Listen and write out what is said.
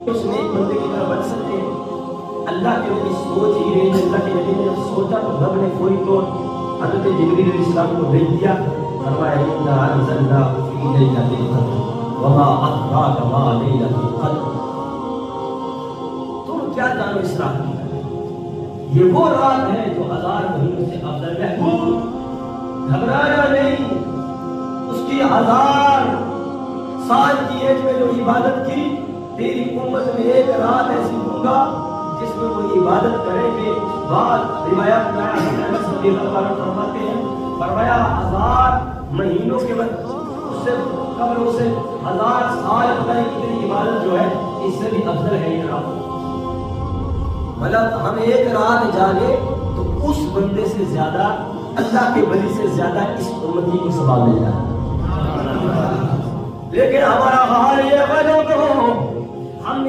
اس نے ایک بندے کی طرح بن سکتے ہیں؟ اللہ کے نبی سوچ ہی رہے ہیں، اللہ کے نبی نے جب سوچا تو رب نے فوری طور حضرت جبریل علیہ السلام کو بھیج دیا، فرمایا انا انزلنا فی لیلۃ القدر وما ادراک ما لیلۃ القدر۔ تم کیا جانو اس رات کی؟ یہ وہ رات ہے جو 1000 مہینوں سے افضل ہے۔ گھبرانا نہیں، اس کی 1000 سال کی ایج میں جو عبادت کی، تیری امت میں ایک رات ایسی دوں گا جس میں وہ عبادت کریں گے۔ بعد روایات میں فرماتے ہیں، فرمایا 1000 مہینوں کے بعد اس سے قبل اسے 1000 سال پتہ نہیں کتنی عبادت جو ہے اس سے بھی افضل ہے یہ رات۔ مطلب ہم ایک رات جاگے تو اس بندے سے زیادہ، اللہ کے ولی سے زیادہ اس امتی کو ثواب مل جائے۔ لیکن ہمارا حال یہ ہے، ہم